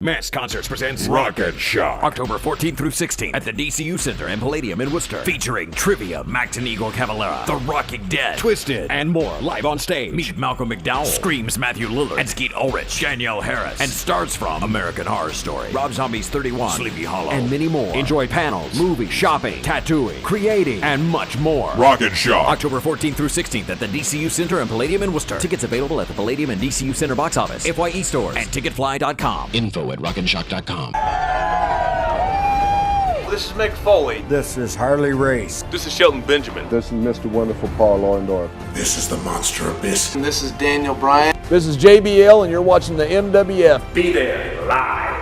Mass Concerts presents Rocket Shop. October 14th through 16th at the DCU Center and Palladium in Worcester. Featuring Trivia, Macton Eagle Cavalera, The Rocking Dead, Twisted, and more live on stage. Meet Malcolm McDowell, Scream's Matthew Lillard, and Skeet Ulrich, Danielle Harris, and stars from American Horror Story, Rob Zombie's 31, Sleepy Hollow, and many more. Enjoy panels, movies, shopping, tattooing, creating, and much more. Rocket Shop. October 14th through 16th at the DCU Center and Palladium in Worcester. Tickets available at the Palladium and DCU Center box office, FYE stores, and Ticketfly.com. Info at rockandshop.com. This is Mick Foley. This is Harley Race. This is Shelton Benjamin. This is Mr. Wonderful Paul Orndorff. This is the Monster Abyss. And this is Daniel Bryan. This is JBL, and you're watching the MWF. Be there live.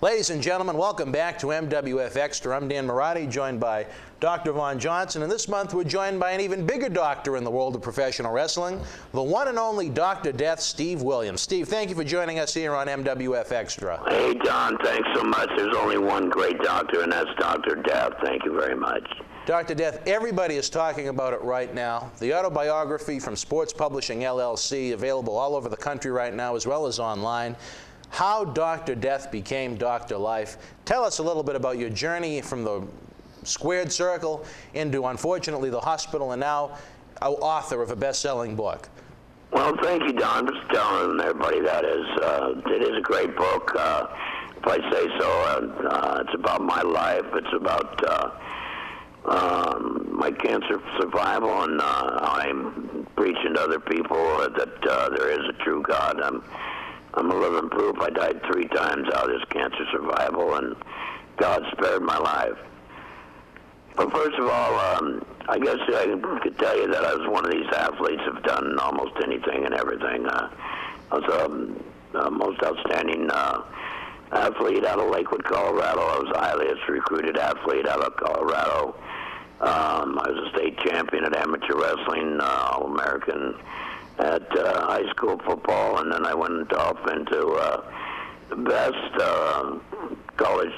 Ladies and gentlemen, welcome back to MWF Extra. I'm Dan Marotti, joined by Dr. Vaughn Johnson, and this month we're joined by an even bigger doctor in the world of professional wrestling, the one and only Dr. Death, Steve Williams. Steve, thank you for joining us here on MWF Extra. Hey, Don, thanks so much. There's only one great doctor, and that's Dr. Death. Thank you very much. Dr. Death, everybody is talking about it right now. The autobiography from Sports Publishing LLC, available all over the country right now, as well as online. How Dr. Death became Dr. Life. Tell us a little bit about your journey from the squared circle into, unfortunately, the hospital, and now author of a best-selling book. Well, thank you, Don, for telling everybody that is. It is a great book, if I say so. It's about my life. It's about my cancer survival, and I'm preaching to other people that there is a true God. I'm a living proof. I died 3 times out of this cancer survival, and God spared my life. But first of all, I guess I could tell you that I was one of these athletes who've done almost anything and everything. I was a most outstanding athlete out of Lakewood, Colorado. I was the highest recruited athlete out of Colorado. I was a state champion at amateur wrestling, All-American at high school football, and then I went off into the best college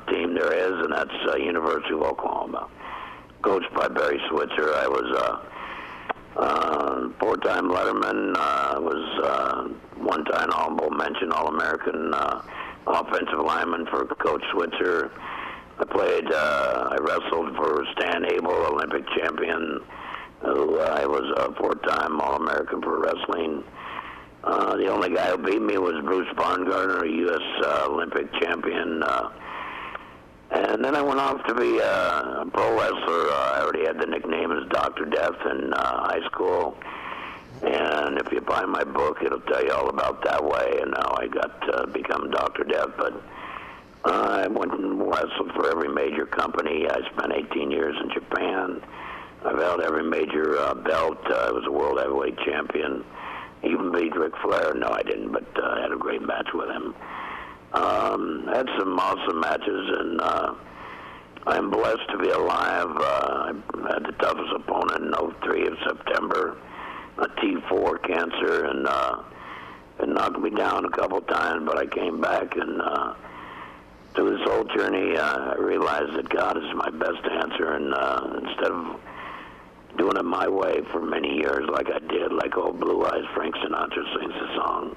team there is, and that's University of Oklahoma. Coached by Barry Switzer. I was a 4-time letterman. I was 1-time honorable mention All-American offensive lineman for Coach Switzer. I wrestled for Stan Abel, Olympic champion. I was a 4-time All-American for wrestling. The only guy who beat me was Bruce Baumgartner, a U.S. Olympic champion. And then I went off to be a pro wrestler. I already had the nickname as Dr. Death in high school. And if you buy my book, it'll tell you all about that way and how I got to become Dr. Death. But I went and wrestled for every major company. I spent 18 years in Japan. I've held every major belt. I was a world heavyweight champion. Even beat Ric Flair. No, I didn't, but I had a great match with him. Had some awesome matches, and I'm blessed to be alive. I had the toughest opponent in 03 of September, a T4 cancer, and it knocked me down a couple times, but I came back, and through this whole journey, I realized that God is my best answer, and instead of doing it my way for many years like I did, like old Blue Eyes Frank Sinatra sings the song,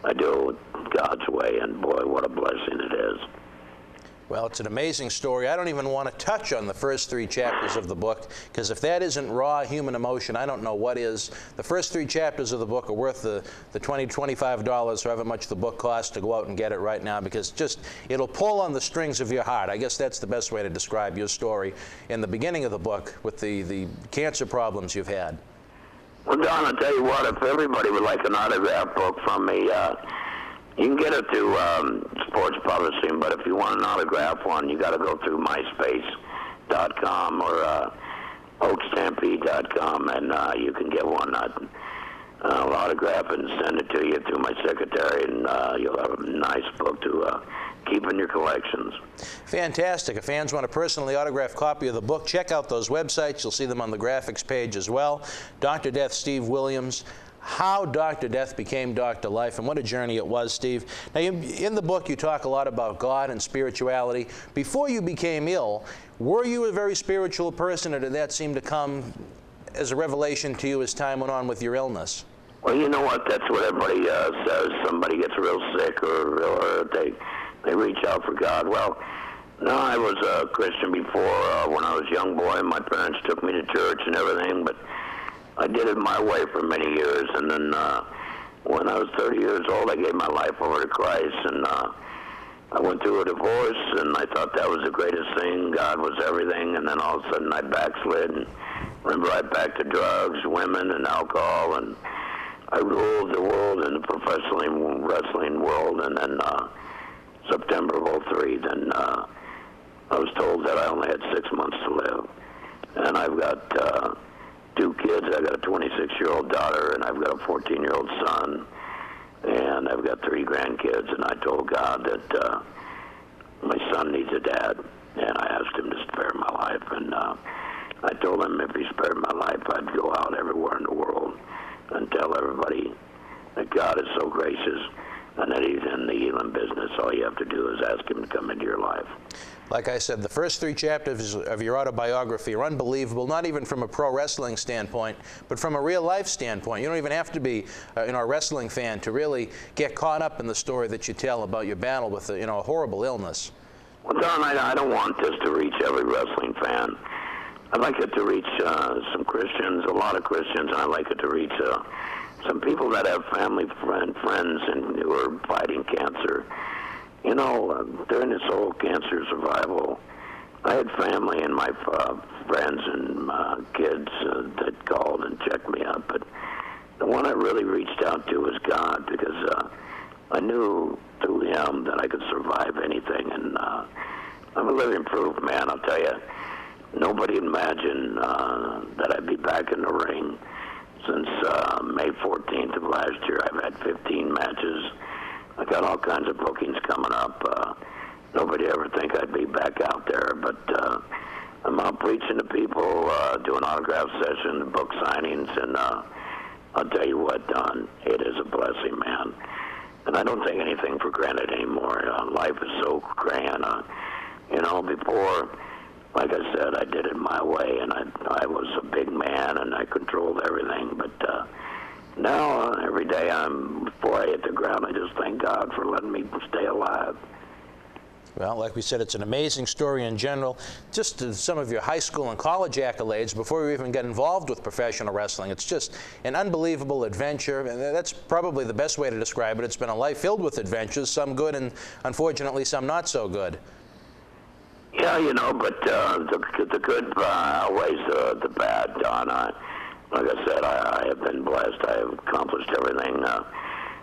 I do it God's way, and boy, what a blessing it is. Well, it's an amazing story. I don't even want to touch on the first 3 chapters of the book, because if that isn't raw human emotion, I don't know what is. The first 3 chapters of the book are worth the $20, $25, however much the book costs, to go out and get it right now, because it'll pull on the strings of your heart. I guess that's the best way to describe your story in the beginning of the book with the cancer problems you've had. Well, Don, I'll tell you what, if everybody would like an autograph book from me, you can get it through Sports Publishing, but if you want an autograph one, you got to go through MySpace.com or OakStampede.com, and you can get one. I'll autograph it and send it to you through my secretary, and you'll have a nice book to keep in your collections. Fantastic. If fans want a personally autographed copy of the book, check out those websites. You'll see them on the graphics page as well. Dr. Death, Steve Williams. how Dr. Death became Dr. Life, and what a journey it was, Steve. Now, in the book, you talk a lot about God and spirituality. Before you became ill, were you a very spiritual person, or did that seem to come as a revelation to you as time went on with your illness? Well, you know what? That's what everybody says. Somebody gets real sick or they reach out for God. Well, no, I was a Christian before. When I was a young boy, my parents took me to church and everything, but I did it my way for many years. And then when I was 30 years old, I gave my life over to Christ, and I went through a divorce, and I thought that was the greatest thing. God was everything, and then all of a sudden I backslid and went right back to drugs, women, and alcohol, and I ruled the world in the professional wrestling world. And then September of 03, then I was told that I only had 6 months to live. And I've got 2 kids. I've got a 26-year-old daughter, and I've got a 14-year-old son, and I've got 3 grandkids. And I told God that my son needs a dad, and I asked him to spare my life. And I told him if he spared my life, I'd go out everywhere in the world and tell everybody that God is so gracious and that he's in the healing business. All you have to do is ask him to come into your life. Like I said, the first 3 chapters of your autobiography are unbelievable, not even from a pro wrestling standpoint, but from a real life standpoint. You don't even have to be a wrestling fan to really get caught up in the story that you tell about your battle with a horrible illness. Well, Don, I don't want this to reach every wrestling fan. I'd like it to reach some Christians, a lot of Christians, and I'd like it to reach some people that have family, friends, and who are fighting cancer. You know, during this whole cancer survival, I had family and my friends and kids that called and checked me up. But the one I really reached out to was God, because I knew through him that I could survive anything. And I'm a living proof, man. I'll tell you, nobody imagined that I'd be back in the ring. Since May 14th of last year, I've had 15 matches. I got all kinds of bookings coming up. Nobody ever think I'd be back out there, but I'm out preaching to people, doing autograph sessions, book signings, and I'll tell you what, Don, it is a blessing, man. And I don't take anything for granted anymore. Life is so grand. Before, like I said, I did it my way, and I was a big man, and I controlled everything, but now, every day before I hit the ground, I just thank God for letting me stay alive. Well, like we said, it's an amazing story in general. Just some of your high school and college accolades before you even get involved with professional wrestling. It's just an unbelievable adventure, and that's probably the best way to describe it. It's been a life filled with adventures, some good and unfortunately some not so good. Yeah, but the good outweighs the bad, Don. Like I said, I have been blessed. I have accomplished everything.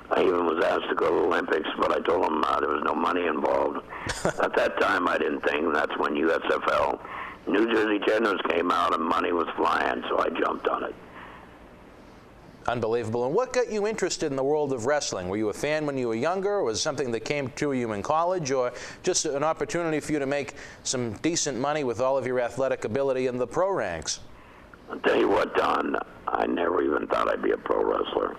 I even was asked to go to the Olympics, but I told them there was no money involved. At that time, I didn't think, and that's when USFL, New Jersey Generals came out and money was flying, so I jumped on it. Unbelievable. And what got you interested in the world of wrestling? Were you a fan when you were younger, or was it something that came to you in college, or just an opportunity for you to make some decent money with all of your athletic ability in the pro ranks? I'll tell you what, Don, I never even thought I'd be a pro wrestler.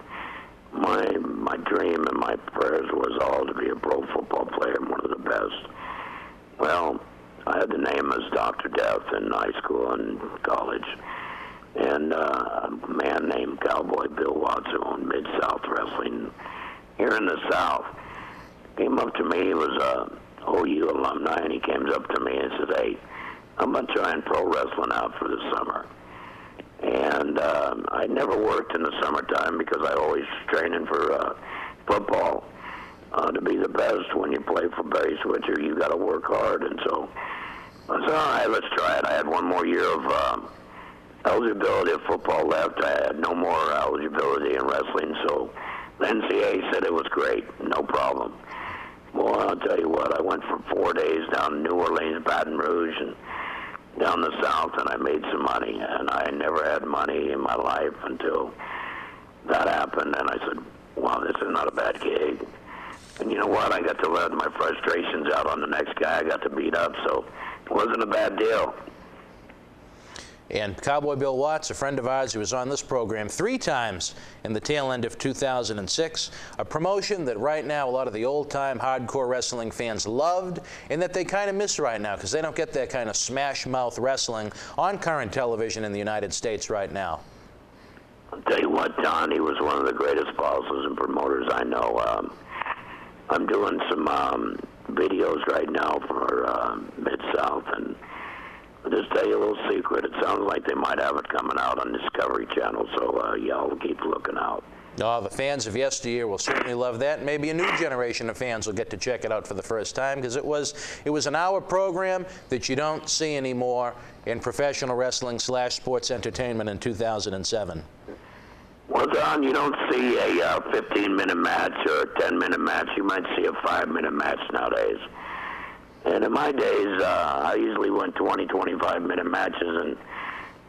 My dream and my prayers was all to be a pro football player and one of the best. Well, I had the name as Dr. Death in high school and college. And a man named Cowboy Bill Watts, who owned Mid-South Wrestling here in the South, came up to me. He was a OU alumni, and he came up to me and said, "Hey, I'm going to try and pro wrestling out for the summer." And I never worked in the summertime because I always training for football. To be the best when you play for Barry Switzer, you got to work hard. And so I said, all right, let's try it. I had one more year of eligibility of football left. I had no more eligibility in wrestling, so the NCAA said it was great, no problem. Well, I'll tell you what, I went for 4 days down to New Orleans, Baton Rouge, and down the South, and I made some money. And I never had money in my life until that happened, and I said, wow, this is not a bad gig. And you know what? I got to let my frustrations out on the next guy I got to beat up, so it wasn't a bad deal. And Cowboy Bill Watts, a friend of ours who was on this program 3 times in the tail end of 2006, a promotion that right now a lot of the old-time hardcore wrestling fans loved and that they kind of miss right now because they don't get that kind of smash-mouth wrestling on current television in the United States right now. I'll tell you what, Don, he was one of the greatest bosses and promoters I know. I'm doing some videos right now for Mid-South, and I'll just tell you a little secret. It sounds like they might have it coming out on Discovery Channel, so y'all keep looking out. Oh, the fans of yesteryear will certainly love that. Maybe a new generation of fans will get to check it out for the first time because it was an hour program that you don't see anymore in professional wrestling / sports entertainment in 2007. Well, Don, you don't see a 15-minute match or a 10-minute match. You might see a 5-minute match nowadays. And in my days, I usually went 20, 25-minute matches, and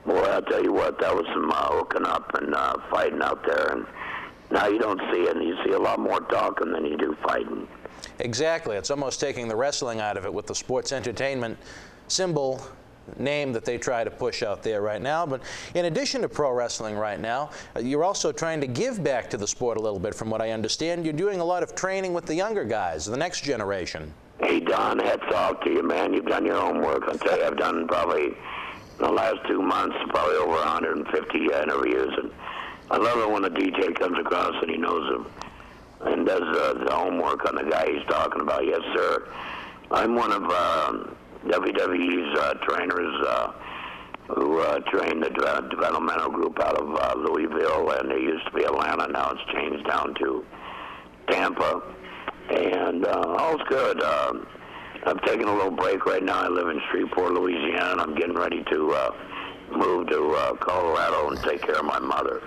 boy, I'll tell you what, that was some hooking up and fighting out there. And now you don't see it, and you see a lot more talking than you do fighting. Exactly. It's almost taking the wrestling out of it with the sports entertainment symbol name that they try to push out there right now. But in addition to pro wrestling right now, you're also trying to give back to the sport a little bit, from what I understand. You're doing a lot of training with the younger guys, the next generation. Hey, Don, hats off to you, man. You've done your homework. I'll tell you, I've done probably in the last 2 months, probably over 150 interviews. And I love it when a DJ comes across and he knows him and does the homework on the guy he's talking about. Yes, sir. I'm one of WWE's trainers who trained the developmental group out of Louisville, and it used to be Atlanta. Now it's changed down to Tampa, and all's good. I'm taking a little break right now. I live in Shreveport, Louisiana, and I'm getting ready to move to Colorado and take care of my mother.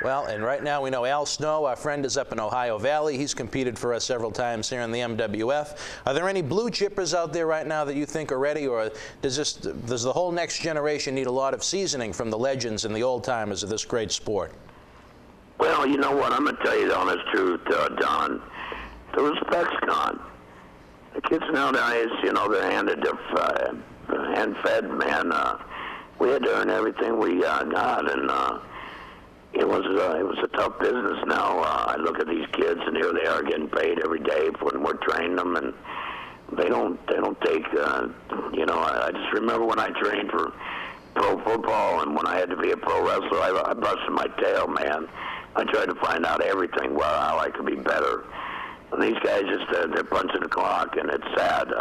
Well, and right now we know Al Snow, our friend, is up in Ohio Valley. He's competed for us several times here in the MWF. Are there any blue chippers out there right now that you think are ready, or does the whole next generation need a lot of seasoning from the legends and the old-timers of this great sport? Well, you know what? I'm going to tell you the honest truth, Don. The respect's gone. The kids nowadays, you know, they're hand-fed, man. We had to earn everything we got, and it was a tough business. Now I look at these kids, and here they are getting paid every day when we're training them, and they don't take. You know, I just remember when I trained for pro football, and when I had to be a pro wrestler, I busted my tail, man. I tried to find out everything, how I could be better. And these guys they're punching the clock, and it's sad.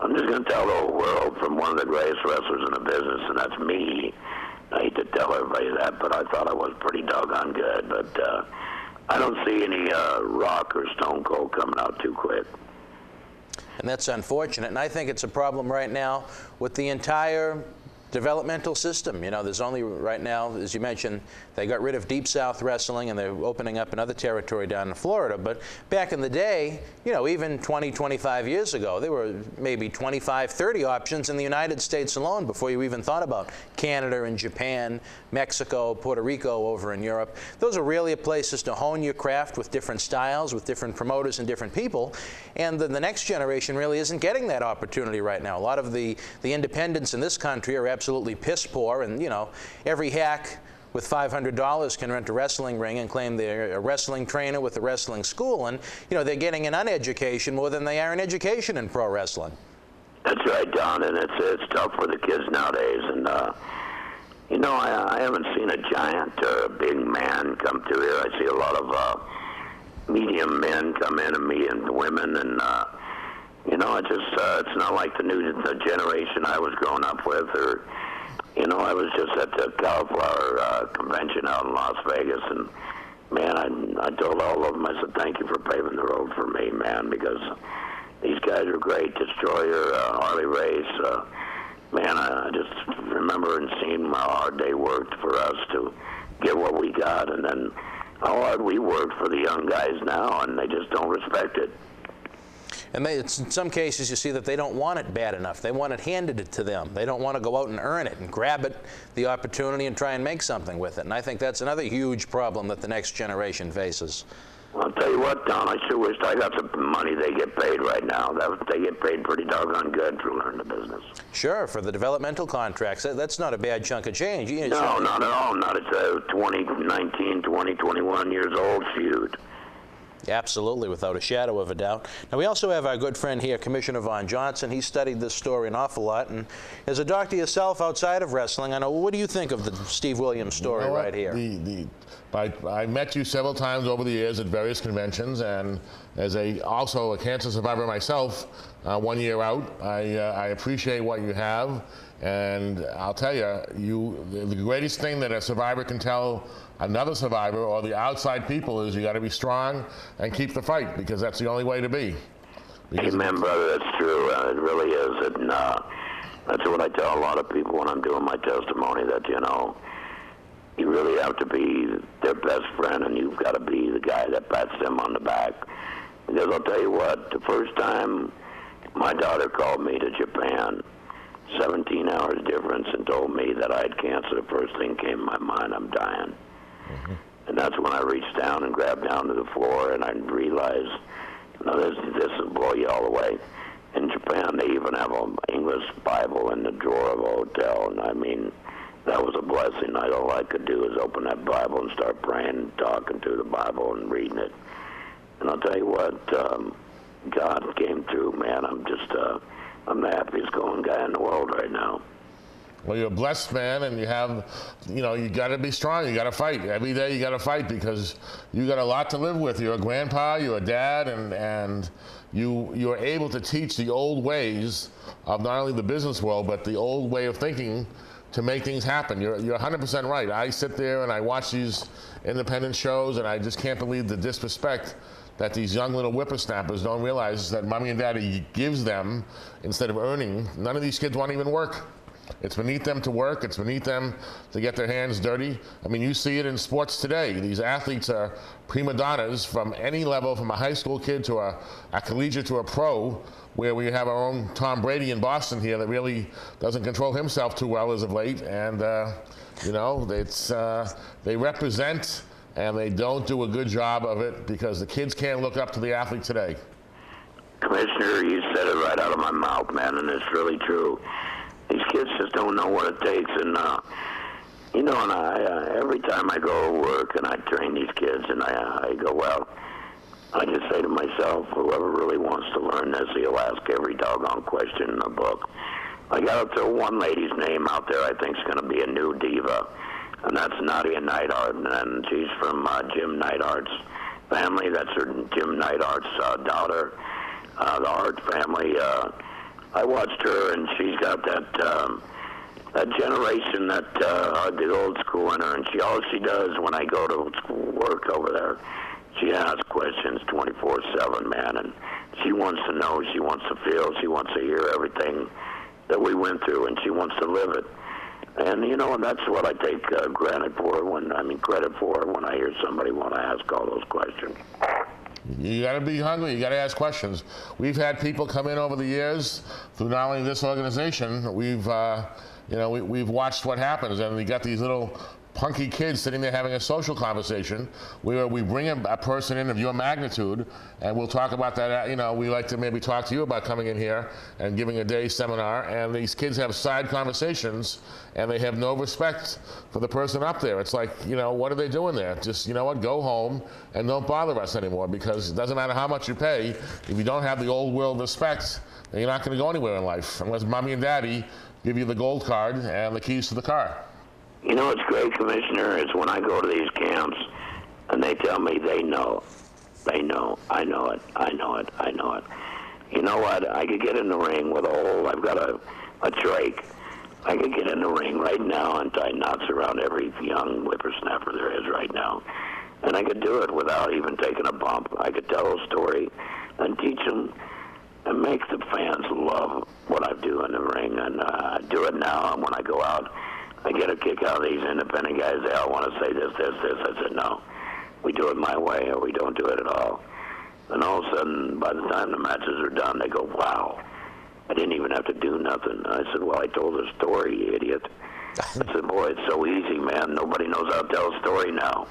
I'm just going to tell the whole world from one of the greatest wrestlers in the business, and that's me. I hate to tell everybody that, but I thought I was pretty doggone good. But I don't see any Rock or Stone Cold coming out too quick. And that's unfortunate. And I think it's a problem right now with the entire developmental system. You know, there's only right now, as you mentioned, they got rid of Deep South wrestling and they're opening up another territory down in Florida. But back in the day, you know, even 20, 25 years ago, there were maybe 25, 30 options in the United States alone before you even thought about Canada and Japan, Mexico, Puerto Rico over in Europe. Those are really places to hone your craft with different styles, with different promoters and different people. And the next generation really isn't getting that opportunity right now. A lot of the independents in this country are absolutely piss poor, and you know, every hack with $500 can rent a wrestling ring and claim they're a wrestling trainer with a wrestling school, and you know, they're getting an uneducation more than they are an education in pro wrestling. That's right, Don, and it's tough for the kids nowadays. And you know, I haven't seen a giant or a big man come through here. I see a lot of medium men come in and medium women, and you know, it's not like the generation I was growing up with, or you know, I was just at the Cauliflower convention out in Las Vegas, and man, I told all of them, I said, thank you for paving the road for me, man, because these guys are great. Destroyer, Harley Race, man, I just remember and seeing how hard they worked for us to get what we got, and then how hard we worked for the young guys now, and they just don't respect it. And in some cases, you see that they don't want it bad enough. They want it handed to them. They don't want to go out and earn it and grab it, the opportunity, and try and make something with it. And I think that's another huge problem that the next generation faces. I'll tell you what, Don, I sure wished I got some money they get paid right now. They get paid pretty doggone good for learning the business. Sure, for the developmental contracts. That's not a bad chunk of change. No, not at all. Not at 20, 19, 20, 21 years old, shoot. Absolutely, without a shadow of a doubt. Now, we also have our good friend here, Commissioner Von Johnson. He studied this story an awful lot. And as a doctor yourself outside of wrestling, I know, what do you think of the Steve Williams story right here? I met you several times over the years at various conventions, and as also a cancer survivor myself, 1 year out, I appreciate what you have. And I'll tell you, the greatest thing that a survivor can tell another survivor or the outside people is you got to be strong and keep the fight, because that's the only way to be. Amen, brother. That's true. It really is. And that's what I tell a lot of people when I'm doing my testimony, that, you know, you really have to be their best friend, and you've got to be the guy that pats them on the back. Because I'll tell you what, the first time my daughter called me to Japan, 17 hours difference, and told me that I had cancer, the first thing came to my mind, I'm dying. Mm-hmm. And that's when I reached down and grabbed down to the floor, and I realized, no, this will blow you all the way. In Japan, they even have an English Bible in the drawer of a hotel, and I mean, that was a blessing. All I could do is open that Bible and start praying and talking to the Bible and reading it. And I'll tell you what, God came through, man. I'm the happiest going guy in the world right now. Well, you're a blessed man, and you have, you know, you got to be strong. You got to fight every day. You got to fight, because you got a lot to live with. You're a grandpa, you're a dad, and you're able to teach the old ways of not only the business world, but the old way of thinking to make things happen. You're 100% right. I sit there and I watch these independent shows, and I just can't believe the disrespect that these young little whippersnappers don't realize that mommy and daddy gives them instead of earning. None of these kids want to even work. It's beneath them to work. It's beneath them to get their hands dirty. I mean, you see it in sports today. These athletes are prima donnas from any level, from a high school kid to a collegiate to a pro, where we have our own Tom Brady in Boston here that really doesn't control himself too well as of late. And, you know, they represent, and they don't do a good job of it, because the kids can't look up to the athlete today. Commissioner, you said it right out of my mouth, man, and it's really true. These kids just don't know what it takes, and you know, and I every time I go to work and I train these kids, and I go, well, I just say to myself, whoever really wants to learn this, he'll ask every doggone question in the book. I got to throw one lady's name out there I think's going to be a new diva, and that's Nadia Neidhart, and she's from Jim Neidhart's family. That's her Jim Neidhart's daughter, the Hart family. I watched her, and she's got that generation, that the old school in her, and all she does when I go to work over there, she asks questions 24/7, man, and she wants to know, she wants to feel, she wants to hear everything that we went through, and she wants to live it. And, you know, and that's what I take credit for when I hear somebody want to ask all those questions. You got to be hungry. You got to ask questions. We've had people come in over the years through not only this organization. We've watched what happens, and we got these little punky kids sitting there having a social conversation where we bring a person in of your magnitude, and we'll talk about that. You know, we like to maybe talk to you about coming in here and giving a day seminar, and these kids have side conversations, and they have no respect for the person up there. It's like, you know, what are they doing there? Just, you know what, go home and don't bother us anymore, because it doesn't matter how much you pay. If you don't have the old world respect, then you're not going to go anywhere in life unless mommy and daddy give you the gold card and the keys to the car. You know what's great, Commissioner, is when I go to these camps and they tell me they know, I know it. You know what? I could get in the ring with I've got a trach. I could get in the ring right now and tie knots around every young whippersnapper there is right now. And I could do it without even taking a bump. I could tell a story and teach them and make the fans love what I do in the ring. And I do it now, and when I go out, I get a kick out of these independent guys. They all want to say this. I said, no, we do it my way, or we don't do it at all. And all of a sudden, by the time the matches are done, they go, wow, I didn't even have to do nothing. I said, well, I told a story, you idiot. I said, boy, it's so easy, man. Nobody knows how to tell a story now.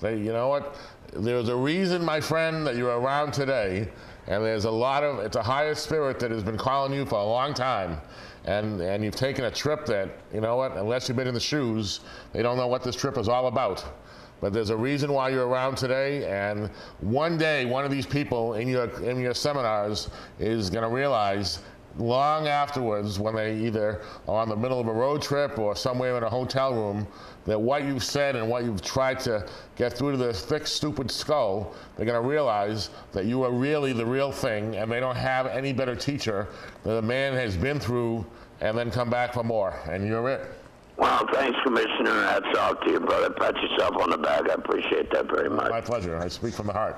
You know what? There's a reason, my friend, that you're around today, and there's it's a higher spirit that has been calling you for a long time. And you've taken a trip that, you know what, unless you've been in the shoes, they don't know what this trip is all about. But there's a reason why you're around today, and one day, one of these people in your seminars is going to realize long afterwards, when they either are on the middle of a road trip or somewhere in a hotel room, that what you've said and what you've tried to get through to their thick, stupid skull, they're going to realize that you are really the real thing, and they don't have any better teacher than a man has been through and then come back for more, and you're it. Well, thanks, Commissioner. Hats off to you, brother. Pat yourself on the back. I appreciate that very much. My pleasure. I speak from the heart.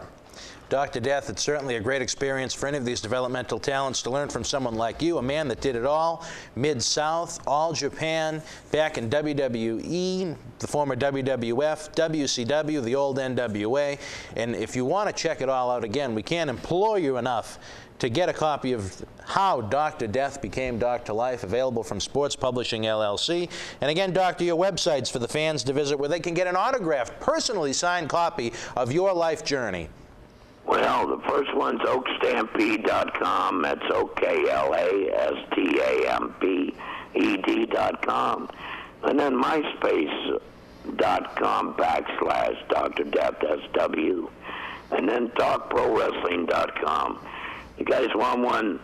Dr. Death, it's certainly a great experience for any of these developmental talents to learn from someone like you, a man that did it all, Mid-South, All Japan, back in WWE, the former WWF, WCW, the old NWA. And if you want to check it all out again, we can't implore you enough to get a copy of How Dr. Death Became Dr. Life, available from Sports Publishing, LLC. And again, Doctor, your websites for the fans to visit where they can get an autographed, personally signed copy of your life journey. Well, the first one's oakstampede.com. That's OKLASTAMPED.com. And then myspace.com/Dr. Death, SW. And then talkprowrestling.com. You guys want one?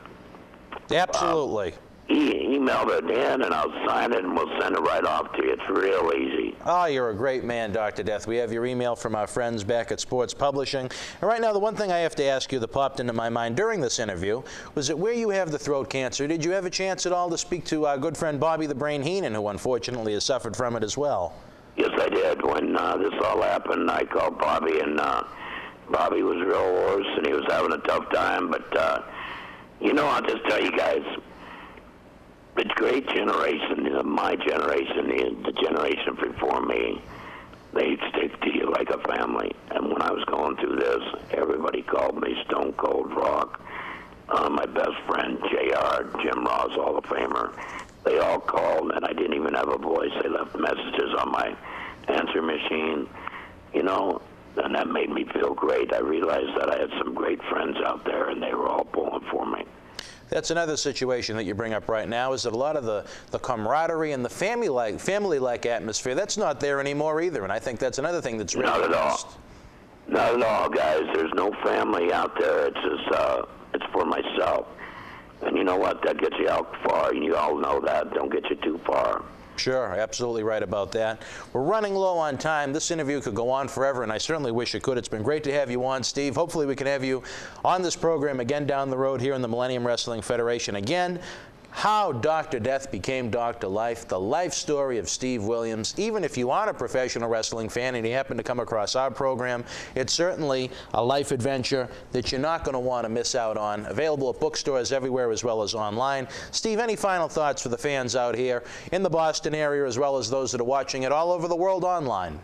Absolutely. Email it in, and I'll sign it, and we'll send it right off to you. It's real easy. Oh, you're a great man, Dr. Death. We have your email from our friends back at Sports Publishing. And right now, the one thing I have to ask you that popped into my mind during this interview was that where you have the throat cancer, did you have a chance at all to speak to our good friend Bobby the Brain Heenan, who unfortunately has suffered from it as well? Yes, I did. When this all happened, I called Bobby, and Bobby was real hoarse, and he was having a tough time. But, you know, I'll just tell you guys, the great generation, my generation, the generation before me, they stick to you like a family. And when I was going through this, everybody called me Stone Cold Rock. My best friend, JR, Jim Ross, Hall of Famer, they all called, and I didn't even have a voice. They left messages on my answer machine, you know, and that made me feel great. I realized that I had some great friends out there, and they were all pulling for me. That's another situation that you bring up right now, is that a lot of the camaraderie and the family-like atmosphere, that's not there anymore either, and I think that's another thing that's really Not at all. Not at all, guys. There's no family out there. It's just, it's for myself. And you know what? That gets you out far, and you all know that. Don't get you too far. Sure, absolutely right about that. We're running low on time. This interview could go on forever, and I certainly wish it could. It's been great to have you on, Steve. Hopefully we can have you on this program again down the road here in the Millennium Wrestling Federation. Again, How Dr. Death Became Dr. Life, the life story of Steve Williams. Even if you aren't a professional wrestling fan and you happen to come across our program, it's certainly a life adventure that you're not going to want to miss out on. Available at bookstores everywhere as well as online. Steve, any final thoughts for the fans out here in the Boston area as well as those that are watching it all over the world online?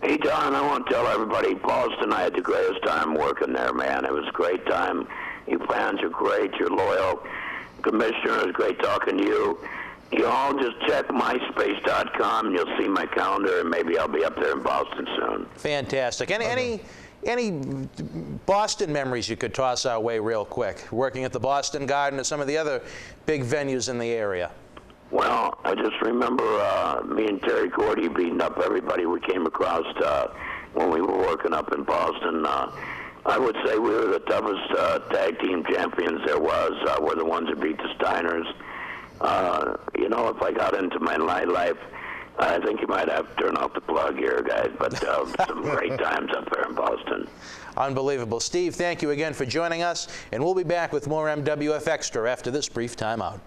Hey, Don, I want to tell everybody, Boston, I had the greatest time working there, man. It was a great time. You fans are great. You're loyal. Commissioner, it was great talking to you. You all just check myspace.com, and you'll see my calendar, and maybe I'll be up there in Boston soon. Fantastic. Any Boston memories you could toss our way real quick, working at the Boston Garden or some of the other big venues in the area? Well, I just remember me and Terry Gordy beating up everybody we came across when we were working up in Boston. I would say we were the toughest tag team champions there was. We're the ones that beat the Steiners. You know, if I got into my nightlife, I think you might have to turn off the plug here, guys. But some great times up there in Boston. Unbelievable. Steve, thank you again for joining us, and we'll be back with more MWF Extra after this brief time out.